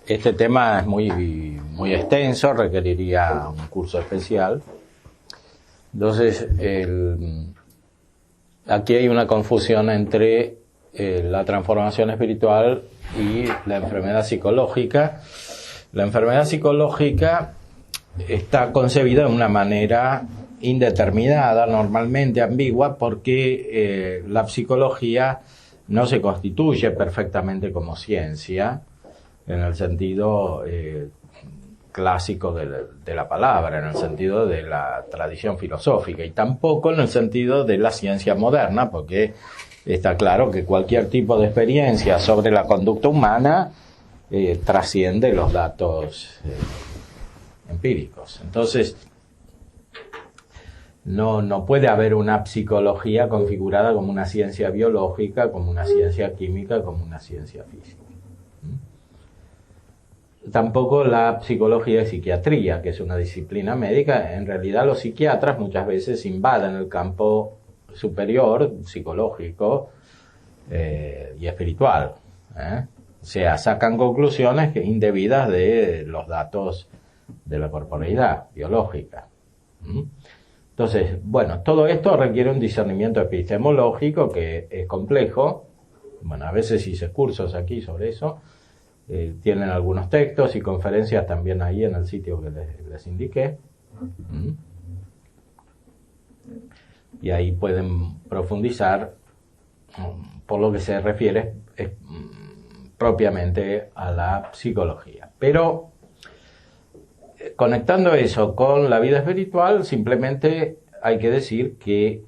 este tema es muy extenso, requeriría un curso especial. Entonces, aquí hay una confusión entre la transformación espiritual y la enfermedad psicológica. La enfermedad psicológica está concebida de una manera indeterminada, normalmente ambigua, porque la psicología no se constituye perfectamente como ciencia en el sentido clásico de la palabra, en el sentido de la tradición filosófica, y tampoco en el sentido de la ciencia moderna, porque está claro que cualquier tipo de experiencia sobre la conducta humana trasciende los datos empíricos. Entonces, no puede haber una psicología configurada como una ciencia biológica, como una ciencia química, como una ciencia física. Tampoco la psicología y psiquiatría, que es una disciplina médica. En realidad los psiquiatras muchas veces invaden el campo superior, psicológico y espiritual. O sea, sacan conclusiones indebidas de los datos de la corporeidad biológica. Entonces, bueno, todo esto requiere un discernimiento epistemológico que es complejo. Bueno, a veces hice cursos aquí sobre eso. Tienen algunos textos y conferencias también ahí en el sitio que les indiqué. Y ahí pueden profundizar por lo que se refiere propiamente a la psicología. Pero conectando eso con la vida espiritual, simplemente hay que decir que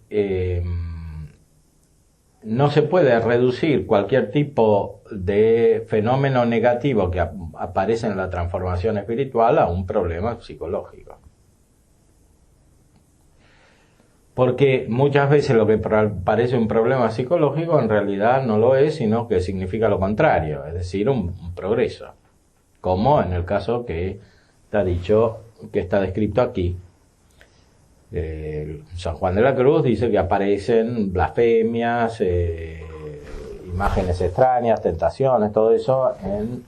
no se puede reducir cualquier tipo de fenómeno negativo que aparece en la transformación espiritual a un problema psicológico. Porque muchas veces lo que parece un problema psicológico en realidad no lo es, sino que significa lo contrario, es decir, un progreso. Como en el caso que está dicho, que está descrito aquí. San Juan de la Cruz dice que aparecen blasfemias, imágenes extrañas, tentaciones, todo eso en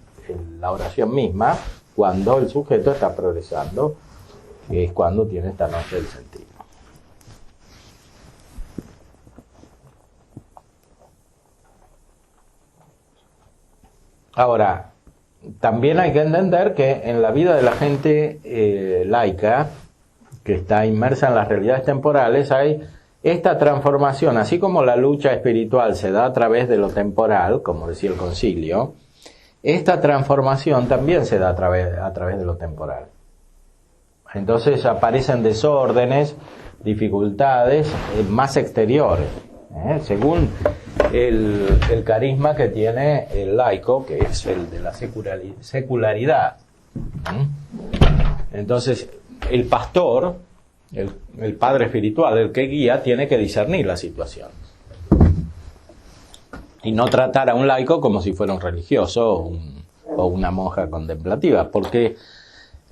la oración misma, cuando el sujeto está progresando, que es cuando tiene esta noche del sentido. Ahora, también hay que entender que en la vida de la gente laica, que está inmersa en las realidades temporales, hay esta transformación, así como la lucha espiritual se da a través de lo temporal, como decía el concilio, esta transformación también se da a través de lo temporal. Entonces aparecen desórdenes, dificultades más exteriores, según el carisma que tiene el laico, que es el de la secularidad. Entonces, el pastor, el padre espiritual, el que guía, tiene que discernir la situación. Y no tratar a un laico como si fuera un religioso o una monja contemplativa. Porque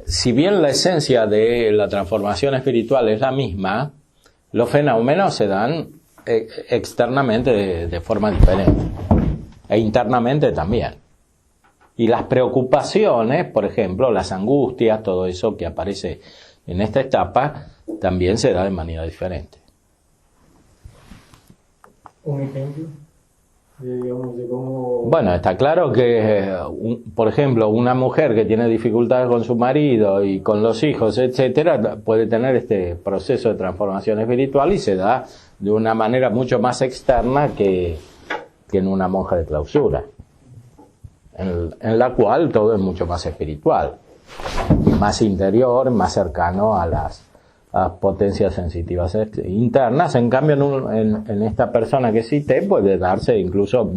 si bien la esencia de la transformación espiritual es la misma, los fenómenos se dan externamente de forma diferente. E internamente también. Y las preocupaciones, por ejemplo, las angustias, todo eso que aparece en esta etapa, también se da de manera diferente. Un ejemplo, digamos, de cómo... Bueno, está claro que, por ejemplo, una mujer que tiene dificultades con su marido y con los hijos, etcétera, puede tener este proceso de transformación espiritual y se da de una manera mucho más externa que en una monja de clausura, en la cual todo es mucho más espiritual, más interior, más cercano a las potencias sensitivas internas. En cambio, en esta persona que cité puede darse incluso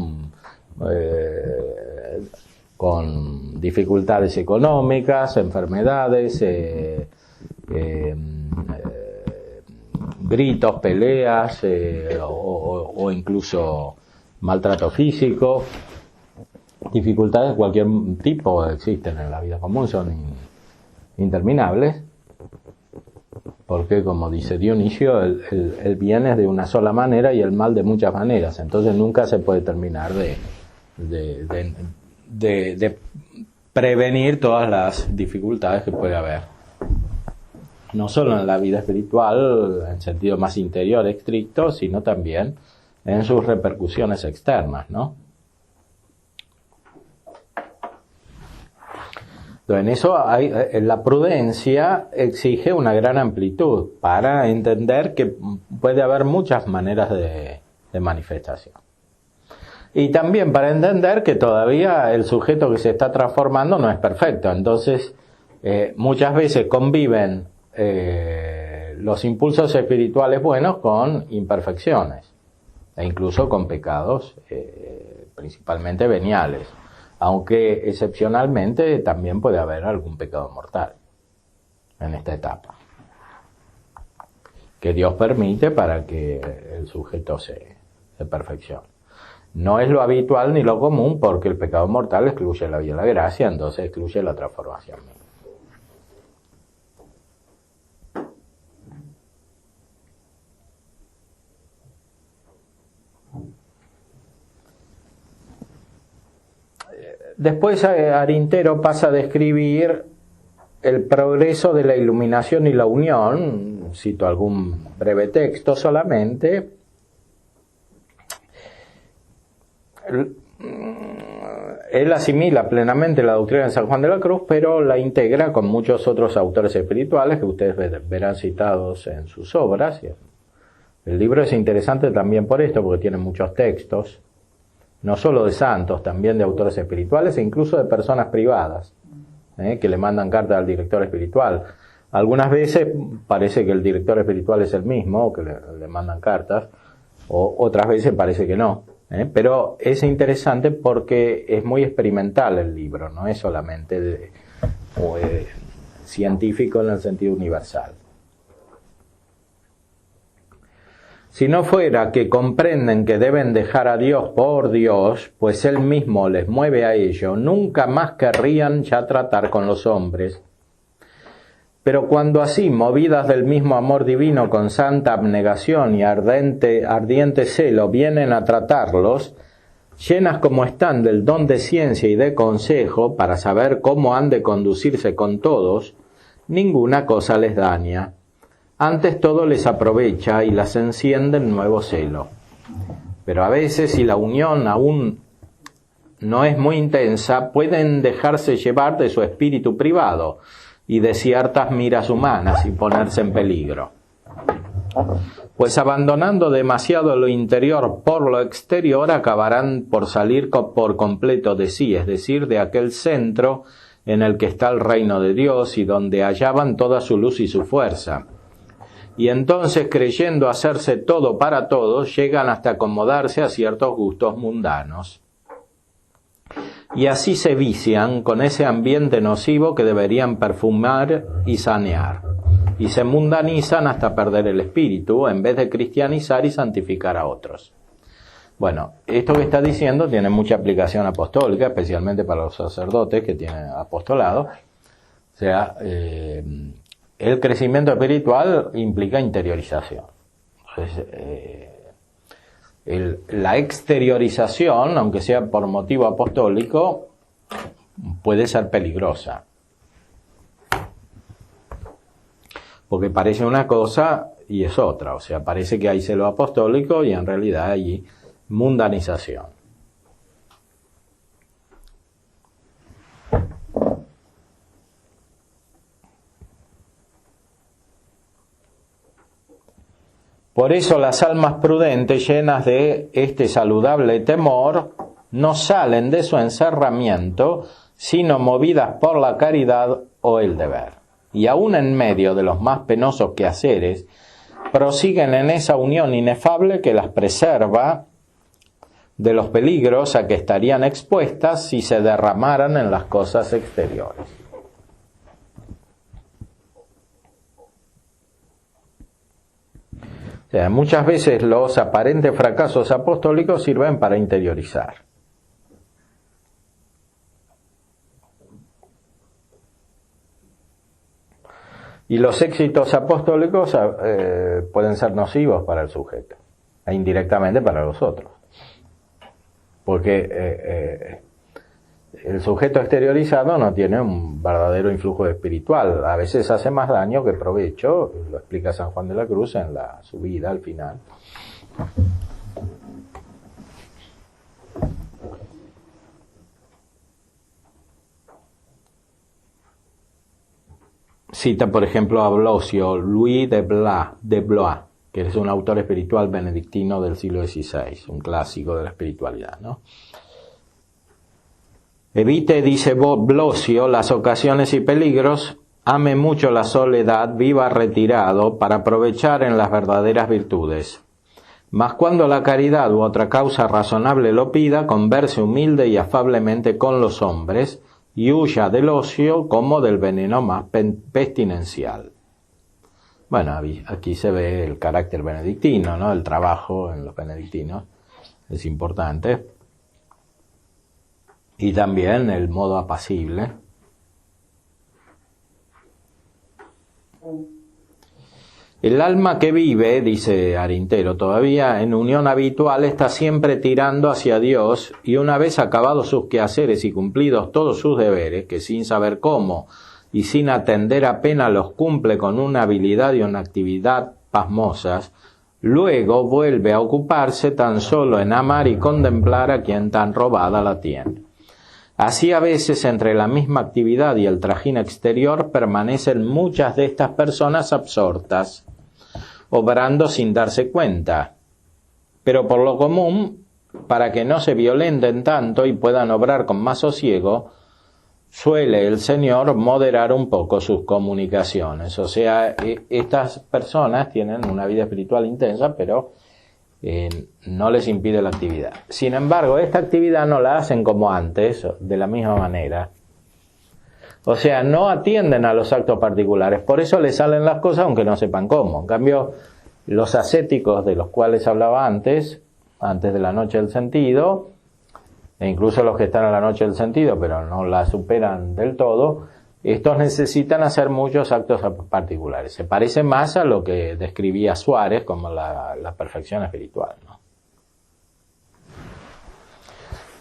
con dificultades económicas, enfermedades, gritos, peleas o incluso maltrato físico. Dificultades de cualquier tipo existen en la vida común, son interminables, porque como dice Dionisio, el bien es de una sola manera y el mal de muchas maneras, entonces nunca se puede terminar de prevenir todas las dificultades que puede haber. No solo en la vida espiritual, en sentido más interior estricto, sino también en sus repercusiones externas, ¿no? En eso la prudencia exige una gran amplitud para entender que puede haber muchas maneras de manifestación. Y también para entender que todavía el sujeto que se está transformando no es perfecto. Entonces, muchas veces conviven los impulsos espirituales buenos con imperfecciones e incluso con pecados, principalmente veniales. Aunque excepcionalmente también puede haber algún pecado mortal en esta etapa, que Dios permite para que el sujeto se perfeccione. No es lo habitual ni lo común, porque el pecado mortal excluye la vía de la gracia, entonces excluye la transformación. Después Arintero pasa a describir el progreso de la iluminación y la unión. Cito algún breve texto solamente. Él asimila plenamente la doctrina de San Juan de la Cruz, pero la integra con muchos otros autores espirituales que ustedes verán citados en sus obras. El libro es interesante también por esto, porque tiene muchos textos, no solo de santos, también de autores espirituales e incluso de personas privadas, que le mandan cartas al director espiritual. Algunas veces parece que el director espiritual es el mismo, o que le mandan cartas, o otras veces parece que no. Pero es interesante porque es muy experimental el libro, no es solamente científico en el sentido universal. Si no fuera que comprenden que deben dejar a Dios por Dios, pues Él mismo les mueve a ello, nunca más querrían ya tratar con los hombres. Pero cuando así, movidas del mismo amor divino con santa abnegación y ardiente celo, vienen a tratarlos, llenas como están del don de ciencia y de consejo para saber cómo han de conducirse con todos, ninguna cosa les daña. Antes todo les aprovecha y las enciende en nuevo celo. Pero a veces, si la unión aún no es muy intensa, pueden dejarse llevar de su espíritu privado y de ciertas miras humanas y ponerse en peligro. Pues abandonando demasiado lo interior por lo exterior, acabarán por salir por completo de sí, es decir, de aquel centro en el que está el reino de Dios y donde hallaban toda su luz y su fuerza. Y entonces, creyendo hacerse todo para todos, llegan hasta acomodarse a ciertos gustos mundanos. Y así se vician con ese ambiente nocivo que deberían perfumar y sanear. Y se mundanizan hasta perder el espíritu, en vez de cristianizar y santificar a otros. Bueno, esto que está diciendo tiene mucha aplicación apostólica, especialmente para los sacerdotes que tienen apostolado. O sea, el crecimiento espiritual implica interiorización. Entonces, la exteriorización, aunque sea por motivo apostólico, puede ser peligrosa. Porque parece una cosa y es otra. O sea, parece que hay celo apostólico y en realidad hay mundanización. Por eso las almas prudentes, llenas de este saludable temor, no salen de su encerramiento, sino movidas por la caridad o el deber. Y aún en medio de los más penosos quehaceres, prosiguen en esa unión inefable que las preserva de los peligros a que estarían expuestas si se derramaran en las cosas exteriores. O sea, muchas veces los aparentes fracasos apostólicos sirven para interiorizar. Y los éxitos apostólicos pueden ser nocivos para el sujeto, e indirectamente para los otros. Porque el sujeto exteriorizado no tiene un verdadero influjo espiritual. A veces hace más daño que provecho, lo explica San Juan de la Cruz en la subida al final. Cita, por ejemplo, a Blosio, Louis de Blois, que es un autor espiritual benedictino del siglo XVI, un clásico de la espiritualidad, ¿no? Evite, dice Blosio, las ocasiones y peligros, ame mucho la soledad, viva retirado, para aprovechar en las verdaderas virtudes. Mas cuando la caridad u otra causa razonable lo pida, converse humilde y afablemente con los hombres, y huya del ocio como del veneno más pestilencial. Bueno, aquí se ve el carácter benedictino, ¿no? El trabajo en los benedictinos es importante. Y también el modo apacible. El alma que vive, dice Arintero todavía, en unión habitual está siempre tirando hacia Dios, y una vez acabados sus quehaceres y cumplidos todos sus deberes, que sin saber cómo y sin atender apenas los cumple con una habilidad y una actividad pasmosas, luego vuelve a ocuparse tan solo en amar y contemplar a quien tan robada la tiene. Así a veces entre la misma actividad y el trajín exterior permanecen muchas de estas personas absortas, obrando sin darse cuenta, pero por lo común, para que no se violenten tanto y puedan obrar con más sosiego, suele el Señor moderar un poco sus comunicaciones. O sea, estas personas tienen una vida espiritual intensa, pero no les impide la actividad. Sin embargo, esta actividad no la hacen como antes, de la misma manera. O sea, no atienden a los actos particulares, por eso les salen las cosas aunque no sepan cómo. En cambio, los ascéticos de los cuales hablaba antes de la noche del sentido, e incluso los que están en la noche del sentido pero no la superan del todo, estos necesitan hacer muchos actos particulares. Se parece más a lo que describía Suárez como la perfección espiritual, ¿no?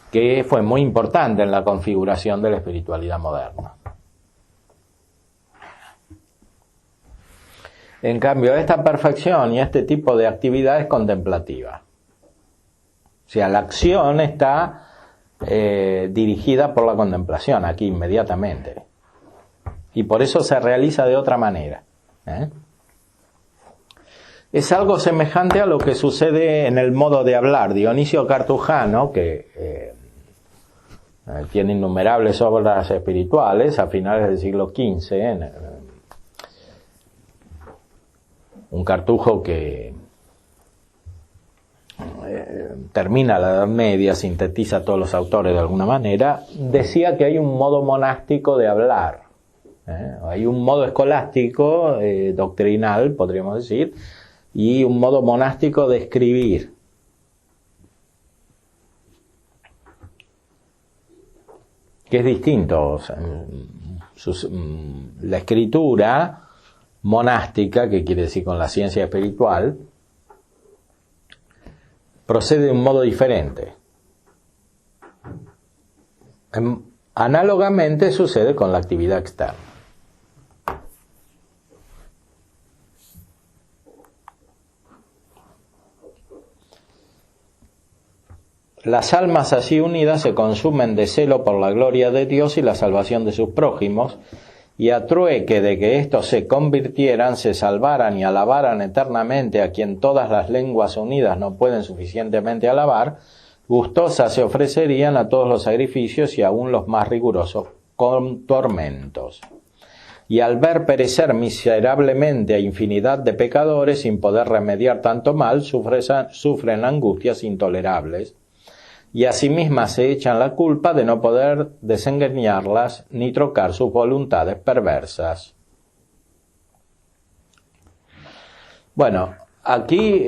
Que fue muy importante en la configuración de la espiritualidad moderna. En cambio, esta perfección y este tipo de actividad es contemplativa. O sea, la acción está dirigida por la contemplación, aquí inmediatamente. Y por eso se realiza de otra manera. Es algo semejante a lo que sucede en el modo de hablar. Dionisio Cartujano, que tiene innumerables obras espirituales a finales del siglo XV, un cartujo que termina la Edad Media, sintetiza a todos los autores de alguna manera, decía que hay un modo monástico de hablar, hay un modo escolástico, doctrinal, podríamos decir, y un modo monástico de escribir. Que es distinto. O sea, la escritura monástica, que quiere decir con la ciencia espiritual, procede de un modo diferente. Análogamente sucede con la actividad externa. Las almas así unidas se consumen de celo por la gloria de Dios y la salvación de sus prójimos, y a trueque de que éstos se convirtieran, se salvaran y alabaran eternamente a quien todas las lenguas unidas no pueden suficientemente alabar, gustosas se ofrecerían a todos los sacrificios y aún los más rigurosos con tormentos. Y al ver perecer miserablemente a infinidad de pecadores sin poder remediar tanto mal, sufren angustias intolerables, y a sí mismas se echan la culpa de no poder desengañarlas ni trocar sus voluntades perversas. Bueno, aquí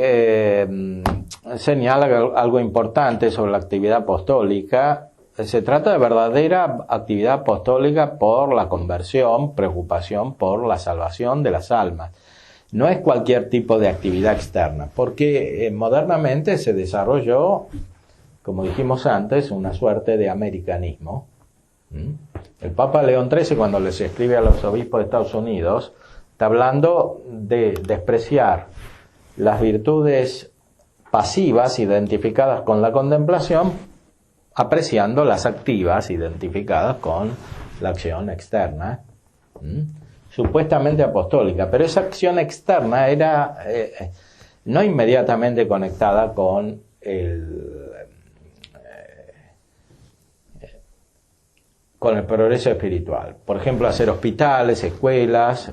señala algo importante sobre la actividad apostólica. Se trata de verdadera actividad apostólica por la conversión, preocupación por la salvación de las almas. No es cualquier tipo de actividad externa, porque modernamente se desarrolló, como dijimos antes, una suerte de americanismo, El Papa León XIII, cuando les escribe a los obispos de Estados Unidos, está hablando de despreciar las virtudes pasivas identificadas con la contemplación, apreciando las activas identificadas con la acción externa, supuestamente apostólica, pero esa acción externa era no inmediatamente conectada con el progreso espiritual. Por ejemplo, hacer hospitales, escuelas,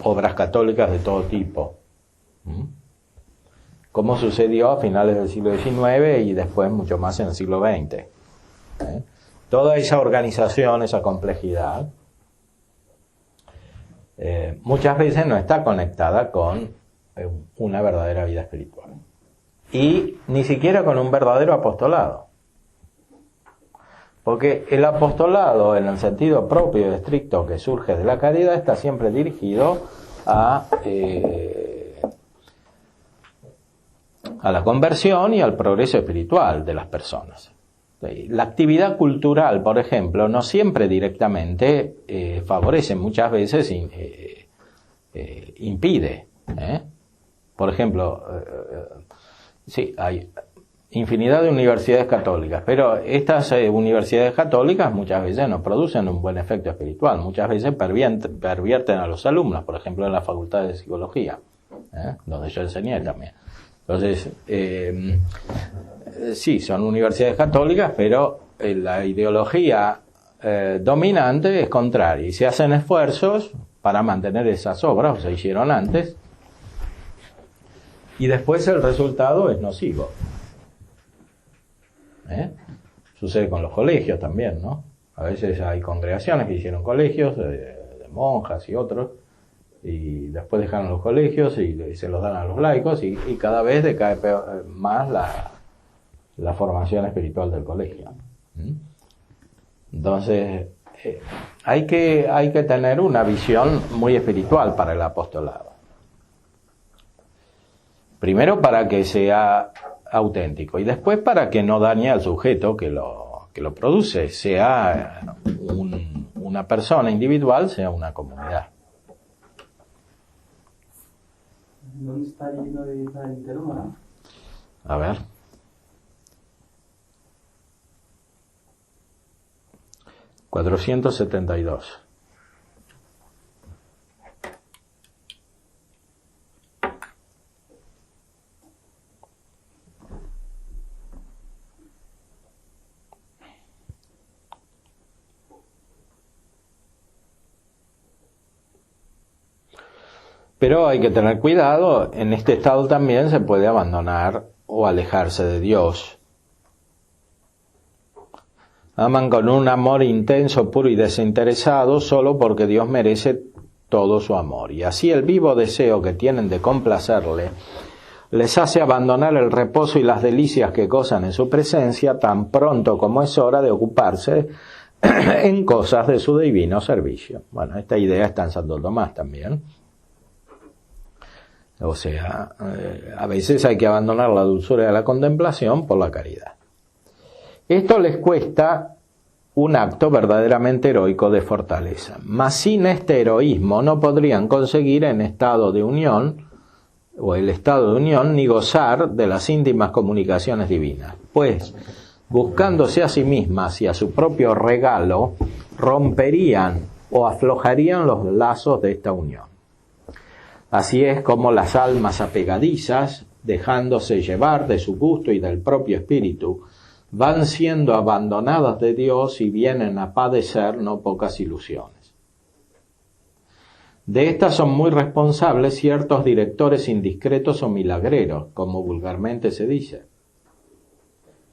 obras católicas de todo tipo. Como sucedió a finales del siglo XIX y después mucho más en el siglo XX. Toda esa organización, esa complejidad, muchas veces no está conectada con una verdadera vida espiritual. Y ni siquiera con un verdadero apostolado. Porque el apostolado, en el sentido propio y estricto que surge de la caridad, está siempre dirigido a la conversión y al progreso espiritual de las personas. La actividad cultural, por ejemplo, no siempre directamente favorece, muchas veces impide. Por ejemplo, sí, hay infinidad de universidades católicas, pero estas universidades católicas muchas veces no producen un buen efecto espiritual, muchas veces pervierten a los alumnos, por ejemplo en la Facultad de Psicología, donde yo enseñé también. Entonces, sí, son universidades católicas, pero la ideología dominante es contraria y se hacen esfuerzos para mantener esas obras, o se hicieron antes, y después el resultado es nocivo. Sucede con los colegios también, ¿no? A veces hay congregaciones que hicieron colegios de monjas y otros, y después dejaron los colegios y se los dan a los laicos, y cada vez decae más la formación espiritual del colegio. Entonces, hay que tener una visión muy espiritual para el apostolado. Primero para que sea auténtico y después para que no dañe al sujeto que lo produce, sea una persona individual, sea una comunidad. ¿Dónde está el libro de Isabel Interhumana? A ver. $472. Pero hay que tener cuidado, en este estado también se puede abandonar o alejarse de Dios. Aman con un amor intenso, puro y desinteresado, solo porque Dios merece todo su amor. Y así el vivo deseo que tienen de complacerle les hace abandonar el reposo y las delicias que gozan en su presencia tan pronto como es hora de ocuparse en cosas de su divino servicio. Bueno, esta idea está en Santo Tomás también. O sea, a veces hay que abandonar la dulzura de la contemplación por la caridad. Esto les cuesta un acto verdaderamente heroico de fortaleza. Mas sin este heroísmo no podrían conseguir en estado de unión, o el estado de unión, ni gozar de las íntimas comunicaciones divinas. Pues, buscándose a sí mismas y a su propio regalo, romperían o aflojarían los lazos de esta unión. Así es como las almas apegadizas, dejándose llevar de su gusto y del propio espíritu, van siendo abandonadas de Dios y vienen a padecer no pocas ilusiones. De estas son muy responsables ciertos directores indiscretos o milagreros, como vulgarmente se dice,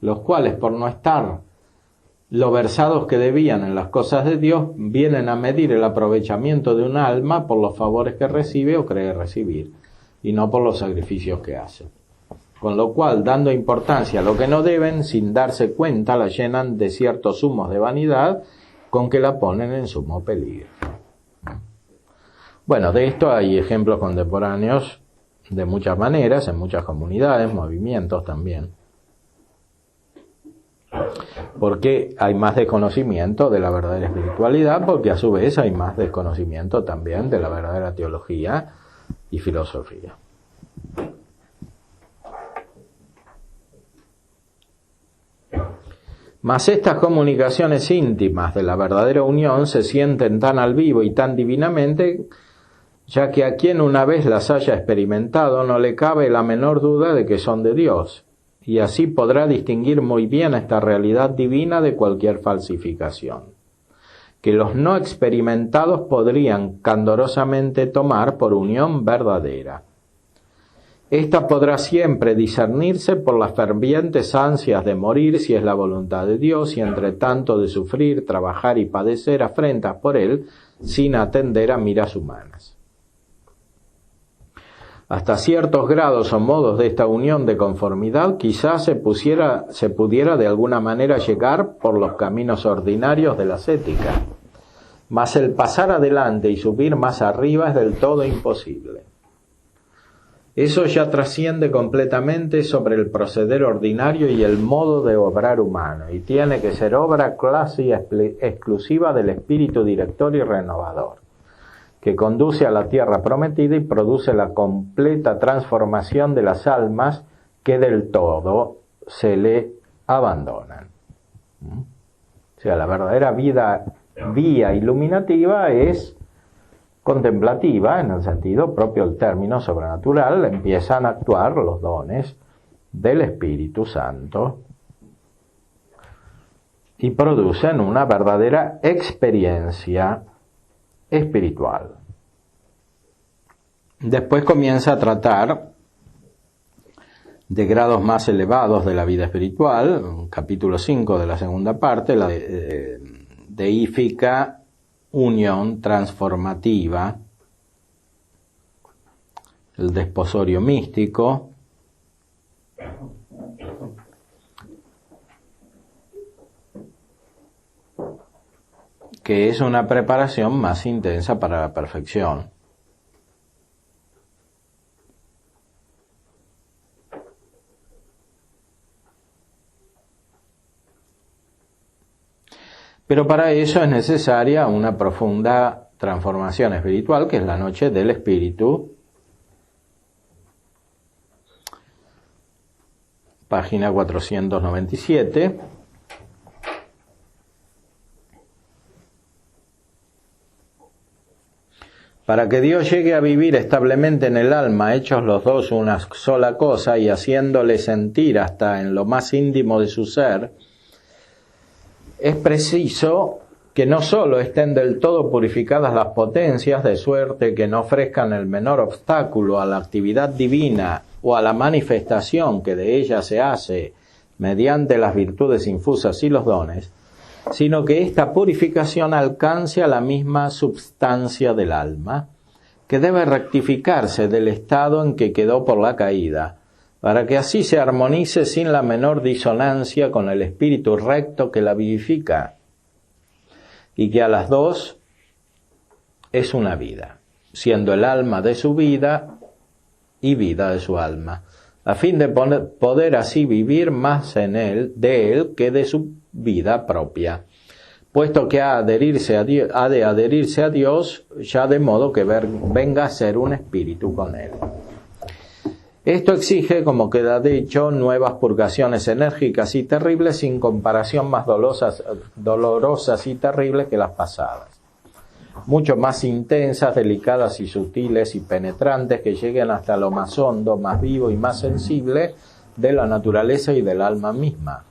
los cuales por no estar lo versados que debían en las cosas de Dios, vienen a medir el aprovechamiento de un alma por los favores que recibe o cree recibir, y no por los sacrificios que hace. Con lo cual, dando importancia a lo que no deben, sin darse cuenta, la llenan de ciertos humos de vanidad con que la ponen en sumo peligro. Bueno, de esto hay ejemplos contemporáneos de muchas maneras, en muchas comunidades, movimientos también. ¿Por qué hay más desconocimiento de la verdadera espiritualidad? Porque a su vez hay más desconocimiento también de la verdadera teología y filosofía. Mas estas comunicaciones íntimas de la verdadera unión se sienten tan al vivo y tan divinamente, ya que a quien una vez las haya experimentado no le cabe la menor duda de que son de Dios, y así podrá distinguir muy bien esta realidad divina de cualquier falsificación, que los no experimentados podrían candorosamente tomar por unión verdadera. Esta podrá siempre discernirse por las fervientes ansias de morir si es la voluntad de Dios y entre tanto de sufrir, trabajar y padecer afrentas por Él sin atender a miras humanas. Hasta ciertos grados o modos de esta unión de conformidad quizás se pudiera de alguna manera llegar por los caminos ordinarios de la ascética, mas el pasar adelante y subir más arriba es del todo imposible. Eso ya trasciende completamente sobre el proceder ordinario y el modo de obrar humano, y tiene que ser obra casi exclusiva del espíritu director y renovador, que conduce a la tierra prometida y produce la completa transformación de las almas que del todo se le abandonan. O sea, la verdadera vía iluminativa es contemplativa, en el sentido propio del término sobrenatural. Empiezan a actuar los dones del Espíritu Santo y producen una verdadera experiencia espiritual. Después comienza a tratar de grados más elevados de la vida espiritual, capítulo 5 de la segunda parte, la deífica unión transformativa, el desposorio místico, que es una preparación más intensa para la perfección. Pero para eso es necesaria una profunda transformación espiritual, que es la noche del espíritu. Página 497. Para que Dios llegue a vivir establemente en el alma, hechos los dos una sola cosa y haciéndole sentir hasta en lo más íntimo de su ser, es preciso que no solo estén del todo purificadas las potencias, de suerte que no ofrezcan el menor obstáculo a la actividad divina o a la manifestación que de ella se hace mediante las virtudes infusas y los dones, sino que esta purificación alcance a la misma substancia del alma, que debe rectificarse del estado en que quedó por la caída, para que así se armonice sin la menor disonancia con el espíritu recto que la vivifica, y que a las dos es una vida, siendo el alma de su vida y vida de su alma, a fin de poder así vivir más de él que de su vida propia, puesto que ha de adherirse a Dios, ya de modo que venga a ser un espíritu con él. Esto exige, como queda dicho, nuevas purgaciones enérgicas y terribles, sin comparación más dolorosas y terribles que las pasadas, mucho más intensas, delicadas y sutiles y penetrantes, que lleguen hasta lo más hondo, más vivo y más sensible de la naturaleza y del alma misma.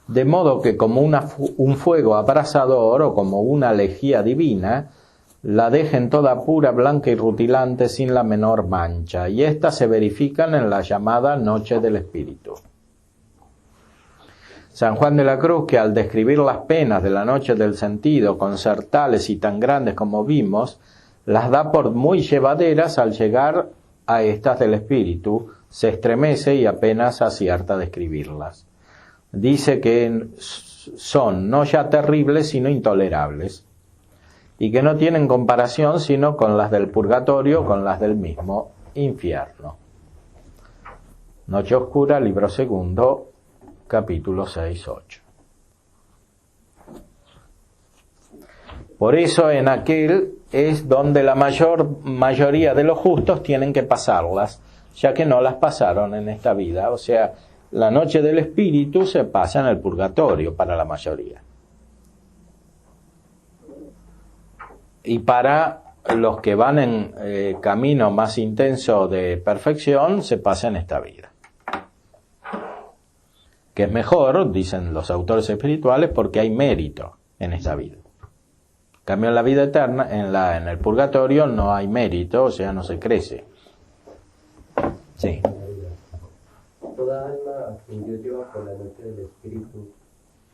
De modo que como un fuego abrasador o como una lejía divina, la dejen toda pura, blanca y rutilante sin la menor mancha, y éstas se verifican en la llamada Noche del Espíritu. San Juan de la Cruz, que al describir las penas de la Noche del Sentido, con ser tales y tan grandes como vimos, las da por muy llevaderas, al llegar a estas del Espíritu, se estremece y apenas acierta a describirlas. Dice que son no ya terribles, sino intolerables, y que no tienen comparación sino con las del purgatorio, con las del mismo infierno. Noche Oscura, libro segundo, capítulo 6-8. Por eso en aquel es donde la mayoría de los justos tienen que pasarlas, ya que no las pasaron en esta vida. O sea, la noche del espíritu se pasa en el purgatorio para la mayoría. Y para los que van en camino más intenso de perfección, se pasa en esta vida. Que es mejor, dicen los autores espirituales, porque hay mérito en esta vida. En cambio, en la vida eterna, en el purgatorio, no hay mérito, o sea, no se crece. Sí. Toda alma a quien Dios lleva por la noche del espíritu,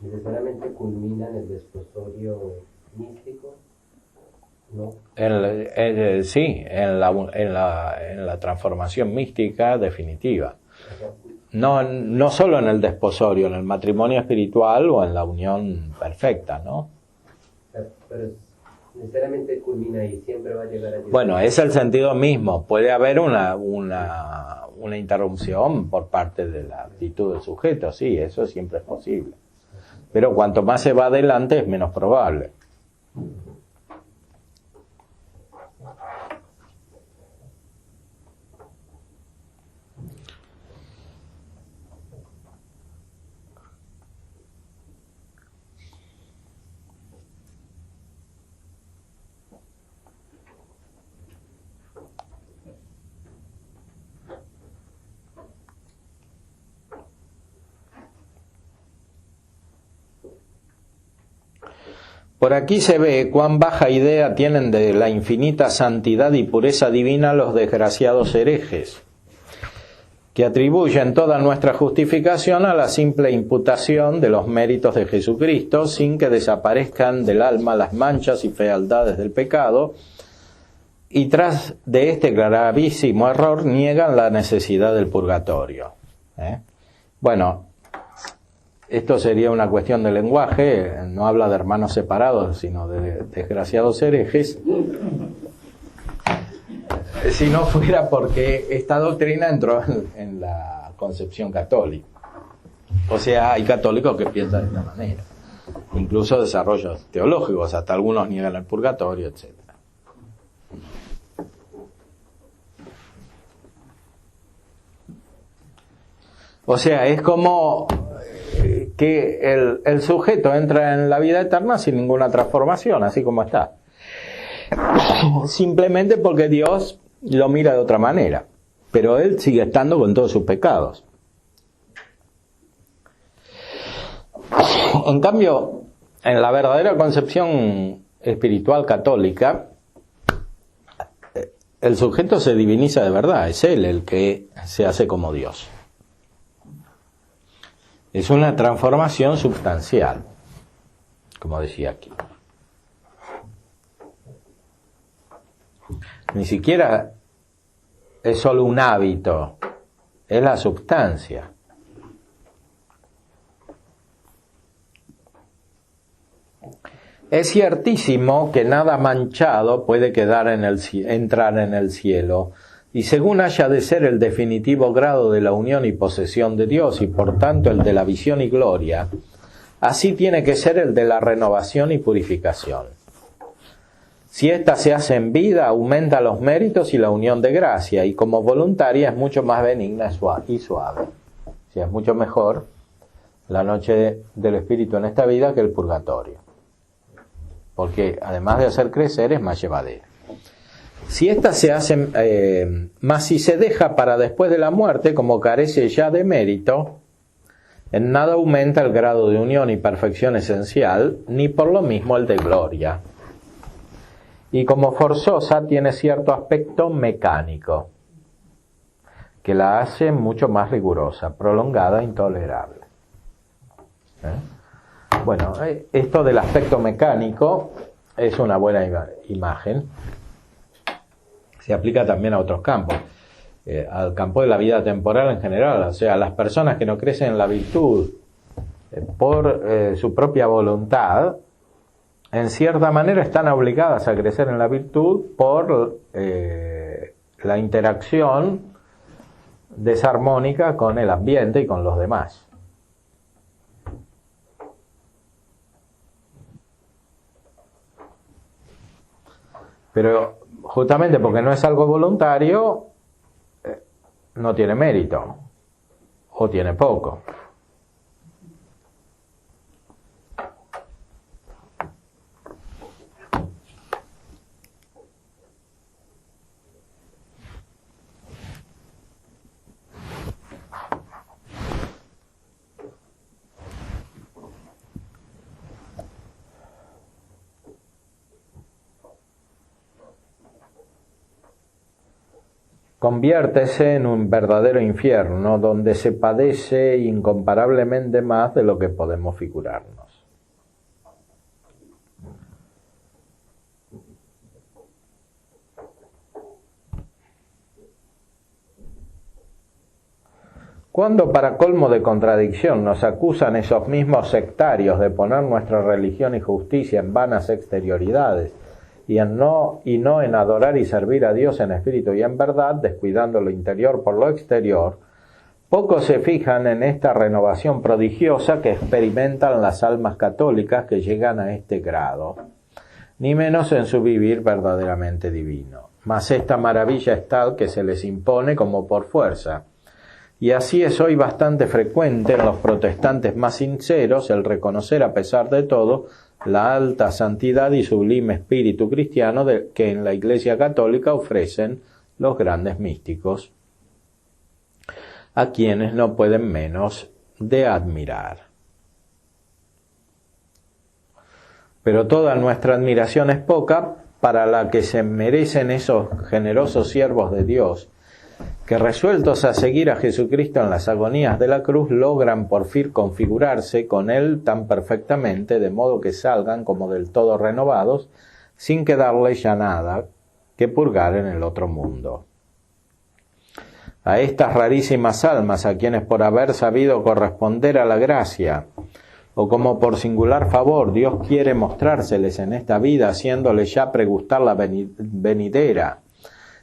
necesariamente culmina en el desposorio místico, ¿no? Sí, en la transformación mística definitiva. No solo en el desposorio, en el matrimonio espiritual o en la unión perfecta, ¿no? Pero necesariamente culmina y siempre va a llegar a Dios. Bueno, es el sentido mismo. Puede haber una interrupción por parte de la actitud del sujeto, sí, eso siempre es posible. Pero cuanto más se va adelante es menos probable. Por aquí se ve cuán baja idea tienen de la infinita santidad y pureza divina los desgraciados herejes, que atribuyen toda nuestra justificación a la simple imputación de los méritos de Jesucristo, sin que desaparezcan del alma las manchas y fealdades del pecado, y tras de este gravísimo error niegan la necesidad del purgatorio. Bueno, esto sería una cuestión de lenguaje, no habla de hermanos separados, sino de desgraciados herejes. Si no fuera porque esta doctrina entró en la concepción católica. O sea, hay católicos que piensan de esta manera. Incluso desarrollos teológicos, hasta algunos niegan el purgatorio, etc. O sea, es como que el sujeto entra en la vida eterna sin ninguna transformación, así como está. Simplemente porque Dios lo mira de otra manera, pero él sigue estando con todos sus pecados. En cambio, en la verdadera concepción espiritual católica, el sujeto se diviniza de verdad, es él el que se hace como Dios. Es una transformación sustancial, como decía aquí. Ni siquiera es solo un hábito, es la sustancia. Es ciertísimo que nada manchado puede entrar en el cielo, y según haya de ser el definitivo grado de la unión y posesión de Dios, y por tanto el de la visión y gloria, así tiene que ser el de la renovación y purificación. Si ésta se hace en vida, aumenta los méritos y la unión de gracia, y como voluntaria es mucho más benigna y suave. O sea, es mucho mejor la noche del espíritu en esta vida que el purgatorio, porque además de hacer crecer es más llevadera. Si ésta se hace, más si se deja para después de la muerte, como carece ya de mérito, en nada aumenta el grado de unión y perfección esencial, ni por lo mismo el de gloria. Y como forzosa tiene cierto aspecto mecánico, que la hace mucho más rigurosa, prolongada e intolerable. Bueno, esto del aspecto mecánico es una buena imagen. Se aplica también a otros campos, al campo de la vida temporal en general. O sea, las personas que no crecen en la virtud por su propia voluntad, en cierta manera están obligadas a crecer en la virtud por la interacción desarmónica con el ambiente y con los demás. Pero justamente porque no es algo voluntario, no tiene mérito, o tiene poco. Conviértese en un verdadero infierno donde se padece incomparablemente más de lo que podemos figurarnos. Cuando, para colmo de contradicción, nos acusan esos mismos sectarios de poner nuestra religión y justicia en vanas exterioridades, y no en adorar y servir a Dios en espíritu y en verdad, descuidando lo interior por lo exterior, pocos se fijan en esta renovación prodigiosa que experimentan las almas católicas que llegan a este grado, ni menos en su vivir verdaderamente divino. Mas esta maravilla es tal que se les impone como por fuerza, y así es hoy bastante frecuente en los protestantes más sinceros el reconocer a pesar de todo la alta santidad y sublime espíritu cristiano que en la Iglesia Católica ofrecen los grandes místicos, a quienes no pueden menos de admirar. Pero toda nuestra admiración es poca para la que se merecen esos generosos siervos de Dios, que resueltos a seguir a Jesucristo en las agonías de la cruz, logran por fin configurarse con Él tan perfectamente, de modo que salgan como del todo renovados, sin quedarles ya nada que purgar en el otro mundo. A estas rarísimas almas, a quienes por haber sabido corresponder a la gracia, o como por singular favor Dios quiere mostrárseles en esta vida, haciéndoles ya pregustar la venidera,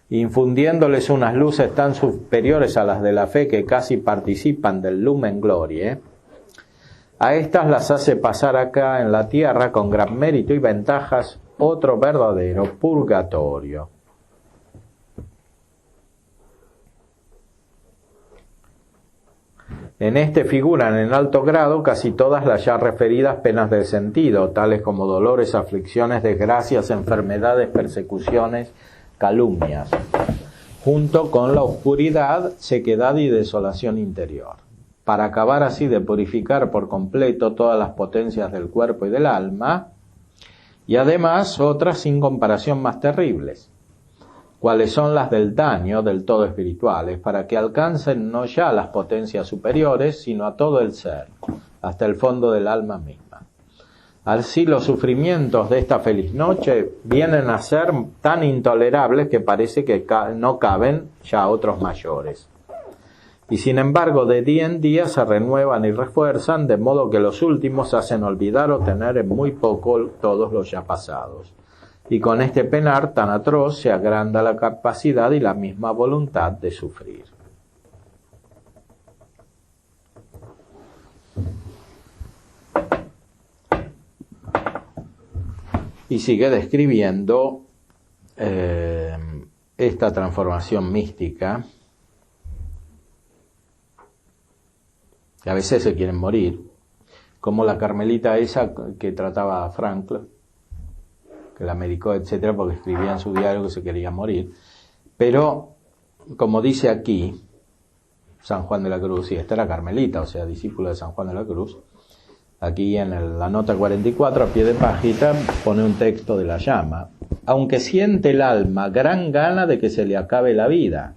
infundiéndoles unas luces tan superiores a las de la fe que casi participan del lumen glorie, a estas las hace pasar acá en la tierra con gran mérito y ventajas otro verdadero purgatorio. En este figuran en alto grado casi todas las ya referidas penas del sentido, tales como dolores, aflicciones, desgracias, enfermedades, persecuciones, calumnias, junto con la oscuridad, sequedad y desolación interior, para acabar así de purificar por completo todas las potencias del cuerpo y del alma, y además otras sin comparación más terribles, cuáles son las del daño del todo espirituales, para que alcancen no ya las potencias superiores, sino a todo el ser, hasta el fondo del alma misma. Así los sufrimientos de esta feliz noche vienen a ser tan intolerables que parece que no caben ya otros mayores. Y sin embargo, de día en día se renuevan y refuerzan, de modo que los últimos hacen olvidar o tener en muy poco todos los ya pasados. Y con este penar tan atroz se agranda la capacidad y la misma voluntad de sufrir. Y sigue describiendo esta transformación mística, que a veces se quieren morir, como la carmelita esa que trataba a Frankl, que la medicó, etcétera, porque escribía en su diario que se quería morir. Pero, como dice aquí San Juan de la Cruz, y esta era carmelita, o sea, discípula de San Juan de la Cruz, aquí en la nota 44, a pie de página, pone un texto de la llama. Aunque siente el alma gran gana de que se le acabe la vida,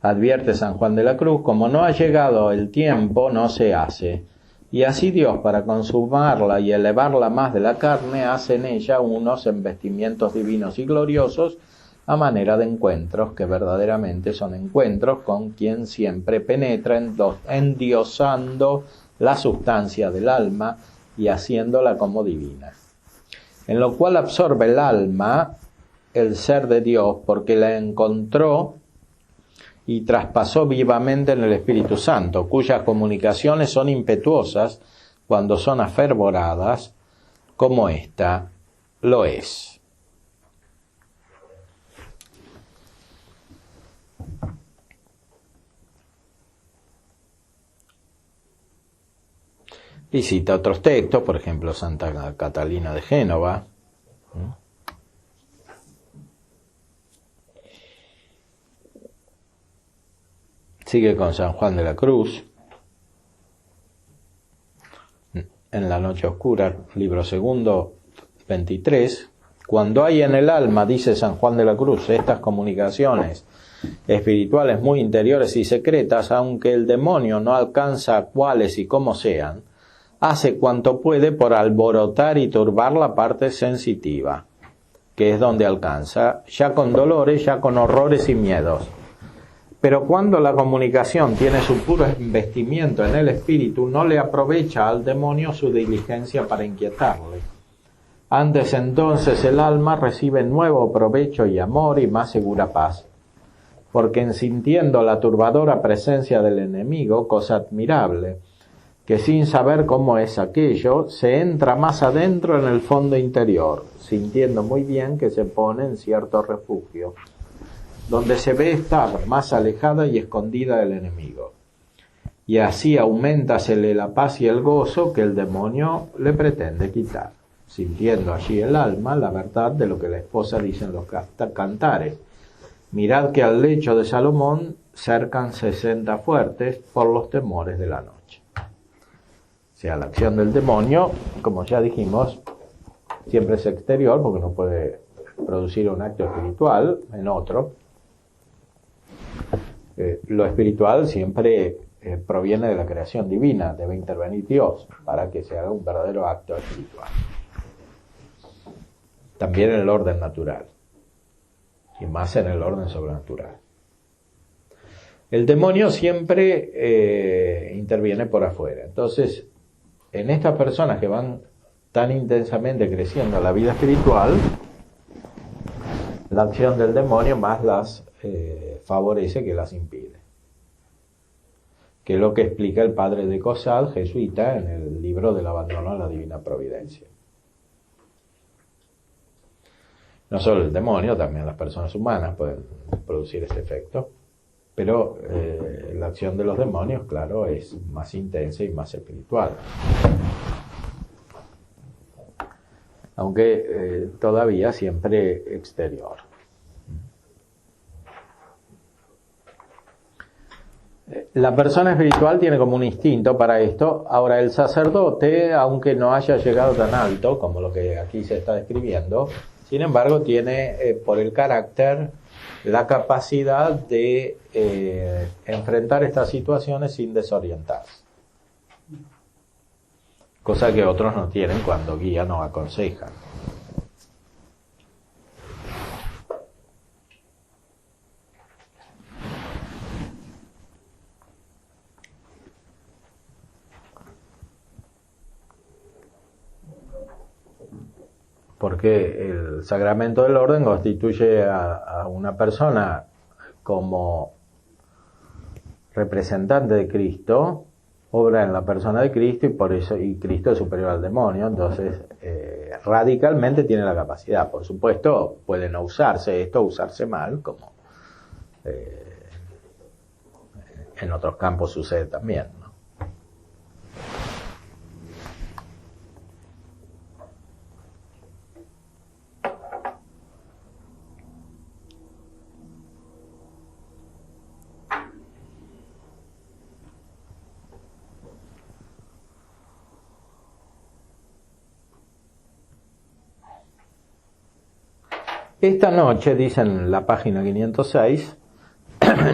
advierte San Juan de la Cruz, como no ha llegado el tiempo, no se hace. Y así Dios, para consumarla y elevarla más de la carne, hace en ella unos embestimientos divinos y gloriosos, a manera de encuentros, que verdaderamente son encuentros con quien siempre penetra endiosando la sustancia del alma y haciéndola como divina, en lo cual absorbe el alma el ser de Dios, porque la encontró y traspasó vivamente en el Espíritu Santo, cuyas comunicaciones son impetuosas cuando son afervoradas, como ésta lo es. Y cita otros textos, por ejemplo, Santa Catalina de Génova. Sigue con San Juan de la Cruz. En la noche oscura, libro segundo, 23. Cuando hay en el alma, dice San Juan de la Cruz, estas comunicaciones espirituales muy interiores y secretas, aunque el demonio no alcanza cuáles y cómo sean, hace cuanto puede por alborotar y turbar la parte sensitiva, que es donde alcanza, ya con dolores, ya con horrores y miedos. Pero cuando la comunicación tiene su puro investimiento en el espíritu, no le aprovecha al demonio su diligencia para inquietarle. Antes entonces el alma recibe nuevo provecho y amor y más segura paz, porque en sintiendo la turbadora presencia del enemigo, cosa admirable, que sin saber cómo es aquello, se entra más adentro en el fondo interior, sintiendo muy bien que se pone en cierto refugio, donde se ve estar más alejada y escondida del enemigo. Y así auméntasele la paz y el gozo que el demonio le pretende quitar, sintiendo allí el alma la verdad de lo que la esposa dice en los cantares. Mirad que al lecho de Salomón cercan 60 fuertes por los temores de la noche. O sea, la acción del demonio, como ya dijimos, siempre es exterior porque no puede producir un acto espiritual en otro. Lo espiritual siempre proviene de la creación divina, debe intervenir Dios para que se haga un verdadero acto espiritual. También en el orden natural y más en el orden sobrenatural. El demonio siempre interviene por afuera. Entonces, en estas personas que van tan intensamente creciendo en la vida espiritual, la acción del demonio más las favorece que las impide. Que es lo que explica el padre de Cosal, jesuita, en el libro del abandono a la divina providencia. No solo el demonio, también las personas humanas pueden producir este efecto, pero la acción de los demonios, claro, es más intensa y más espiritual. Aunque todavía siempre exterior. La persona espiritual tiene como un instinto para esto. Ahora, el sacerdote, aunque no haya llegado tan alto como lo que aquí se está describiendo, sin embargo tiene por el carácter la capacidad de enfrentar estas situaciones sin desorientarse. Cosa que otros no tienen cuando guían o aconsejan. Porque el sacramento del orden constituye a una persona como representante de Cristo, obra en la persona de Cristo y por eso y Cristo es superior al demonio. Entonces radicalmente tiene la capacidad. Por supuesto puede no usarse esto, usarse mal, como en otros campos sucede también, ¿no? Esta noche, dice en la página 506,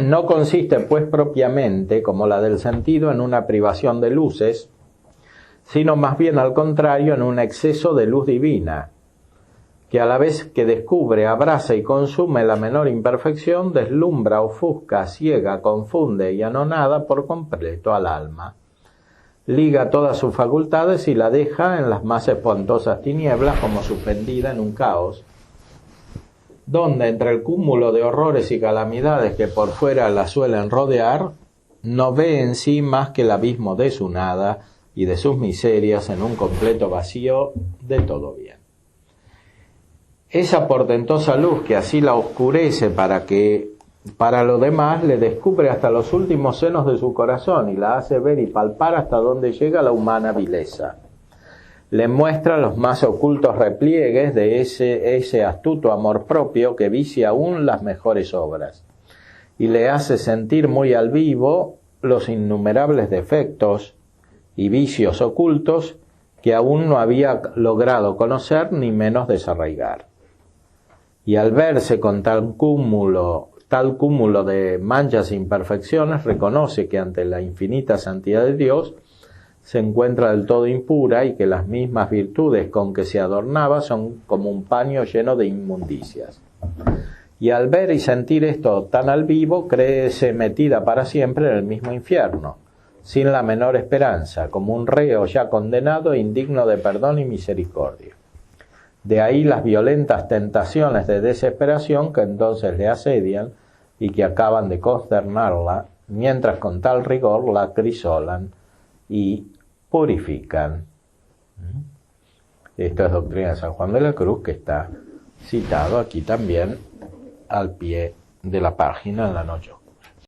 no consiste pues propiamente, como la del sentido, en una privación de luces, sino más bien al contrario en un exceso de luz divina, que a la vez que descubre, abraza y consume la menor imperfección, deslumbra, ofusca, ciega, confunde y anonada por completo al alma. Liga todas sus facultades y la deja en las más espantosas tinieblas como suspendida en un caos, donde entre el cúmulo de horrores y calamidades que por fuera la suelen rodear, no ve en sí más que el abismo de su nada y de sus miserias en un completo vacío de todo bien. Esa portentosa luz que así la oscurece para lo demás le descubre hasta los últimos senos de su corazón y la hace ver y palpar hasta donde llega la humana vileza. Le muestra los más ocultos repliegues de ese astuto amor propio que vicia aún las mejores obras y le hace sentir muy al vivo los innumerables defectos y vicios ocultos que aún no había logrado conocer ni menos desarraigar. Y al verse con tal cúmulo de manchas e imperfecciones, reconoce que ante la infinita santidad de Dios se encuentra del todo impura y que las mismas virtudes con que se adornaba son como un paño lleno de inmundicias. Y al ver y sentir esto tan al vivo, créese metida para siempre en el mismo infierno, sin la menor esperanza, como un reo ya condenado e indigno de perdón y misericordia. De ahí las violentas tentaciones de desesperación que entonces le asedian y que acaban de consternarla, mientras con tal rigor la acrisolan y purifican. Esto es doctrina de San Juan de la Cruz, que está citado aquí también al pie de la página en la noche oscura.